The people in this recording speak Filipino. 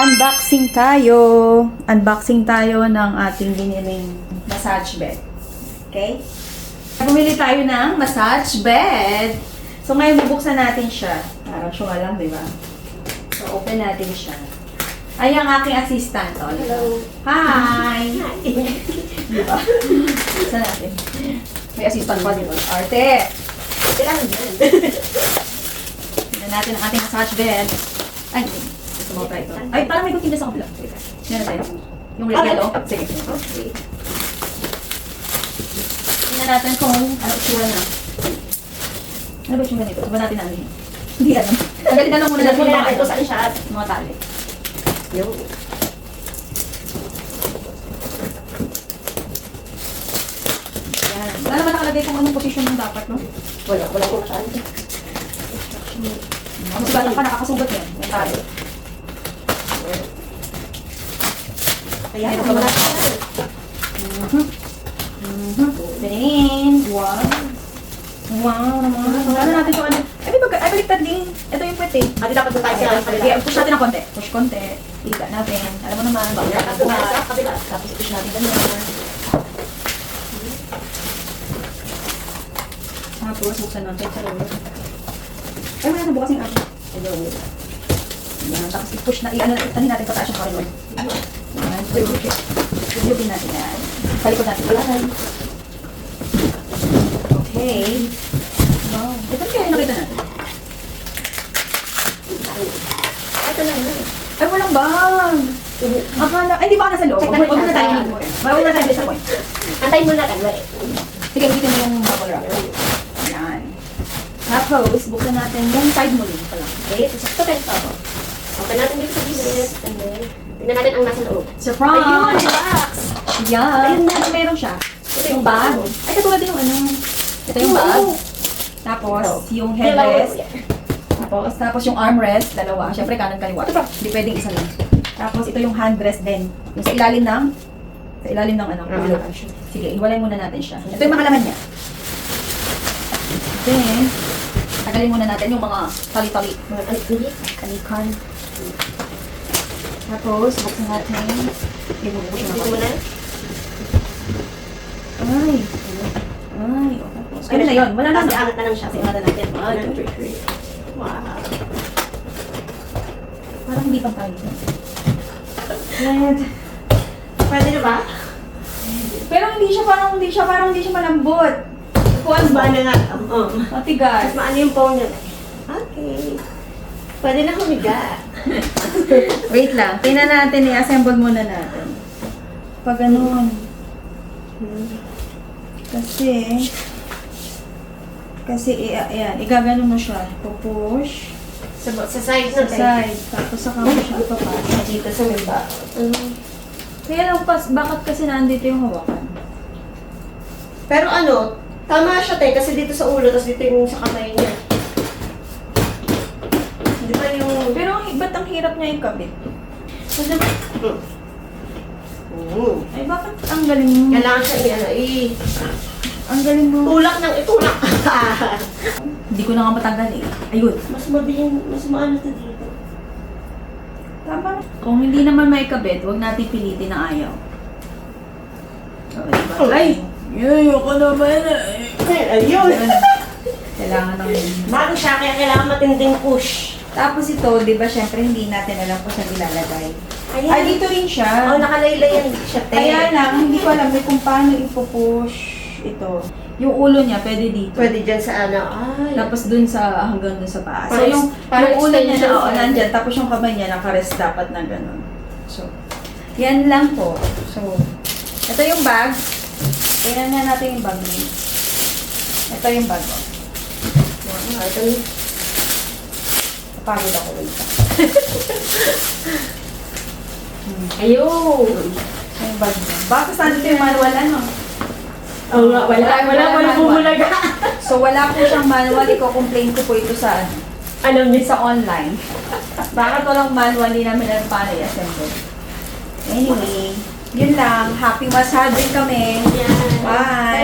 Unboxing tayo. Unboxing tayo ng ating biniling massage bed. Okay? Bumili tayo ng massage bed. So, ngayon bubuksan natin siya. Parang siya nga lang, di ba? So, open natin siya. Ay, ang aking assistant. Oh, Hello. Hi! Di ba? Buksan natin. May assistant pa, di ba? Arte! Kailangan yan. Tignan natin ang ating massage bed. Ay, gusto mo tayo ito. Ay, parang may kutinda sa kapila. Yan na tayo. Yung red yellow. Sige. Okay. Tignan natin kung ano itsura na. Ano ba itsura nito? Sabi natin namin. Hindi alam. Tanggalin na lang muna natin Kailangan mga ito saan siya. mga tali. Yung. Yan. Wala naman nakalagay kung anong position yung dapat, no? Wala ko saan. Mas bata ka, nakakasugat yan. Yung tali. Kaya ito naman natin. Then, wow. Wow naman. Ano natin ito ano? Ay, baliktad din. Ito yung pwede. Ate, dapat doon tayo sa kabila. Okay, push natin ng konti. Push konti. Higa natin. Alam mo naman, bago Dapat natin doon tayo buhat. sa kabila. Tapos push natin ganyan. Tapos, buksan natin sa loob. Ay, wala na bukas yung ako. Yan. Tapos i-push na, i-ano natin pataas yung corridor. Yan. Tubigin natin yan. Palikod natin. Yan. Okay. Wow. Ito kaya yung nakita natin. Ito lang na. Ay, walang bag. Akala, ay, di ba ka nasa loob? Check Huwag natin na tayo sa- mag-point. Huwag na tayo sa point. Antayin mo na kan. Sige, bitin mo yung bubble wrap. Yan. Tapos, buksan natin yung side mo din pala. Okay, sakto tayo pa ako. Open natin dito sa gilid. And then, tingnan natin ang nasa loob. Surprise! Ayun, relax! Yan! Ayun na. Ano meron siya? Ito Yung bag. Ay, katulad din yung ano. Ito yung bag. Tapos, yung headrest. Tapos yung armrest, dalawa. Siyempre, kanan kaliwa. Hindi pwedeng isa lang. Tapos, ito yung handrest din. Yung sa ilalim ng ano. Sige, iwalay muna natin siya. Ito yung mga laman niya. Then, tagalin muna natin yung mga tali-tali. Kanikan. Tapos, buksan natin. Ibubuksan Dito ako. mo na. Ay. Ay. O, tapos. Ayun na yun. Wala na. Kasi angat na lang siya. Kasi ano natin. 1, 2, 3. Wow. Parang hindi pang tayo. Red. Pwede na ba? Pero hindi siya malambot. Mas maano nga. Matigas. Mas maano yung phone niya. Okay. Pwede na humiga. Wait lang. Tingnan natin. I-assemble muna natin. Pag ganun. Kasi, ayan. Igaganon mo siya. Pupush. Sa side Sa na tayo. side. Tapos saka mo siya ipapasok. Dito sa may ba. Kaya lang, bakit kasi nandito yung hawakan? Pero ano, tama siya tayo kasi dito sa ulo, tapos dito yung sa kamay niya. Di ba yung... Pero ba't ang hirap niya ikabit? Kasi, ay bakit ang galing mo? Kailangan siya Ang galing mo. tulak ng itulak. Hindi ko na nga matanggal eh. Ayun. Mas maano to dito. Tama. Kung hindi naman may kabit, huwag natin pilitin na ayaw. Diba? Ay! Ayoko naman Ayun. Kailangan ng... Bago siya, kaya kailangan matinding push. Tapos ito, di ba, syempre hindi natin alam kung saan ilalagay. Ayan. Ay, dito rin siya. Oh, nakalaylayan siya, te. Kaya lang, hindi ko alam kung paano ipupush ito. Yung ulo niya, pwede dito. Pwede dyan sa ano. Ay. Tapos dun sa, hanggang dun sa paa. So, Parang- parang yung ulo niya, extension oo, siya. nandyan. Tapos yung kamay niya, nakarest dapat na ganun. So, yan lang po. So, ito yung bag. Tingnan na natin yung bag niya. Ito yung bag ko. Ito. Napagod ako ulit. Ayun. Ito yung bag niya. Baka saan ito yung manual, ano? Oo nga, wala bumulaga. So, wala po siyang manual. Iko-complain ko po ito sa, Ano, miss? sa online. Bakit walang manual, hindi namin alam paano i-assemble. Anyway, yun lang. Happy massaging kami. Yan. Bye!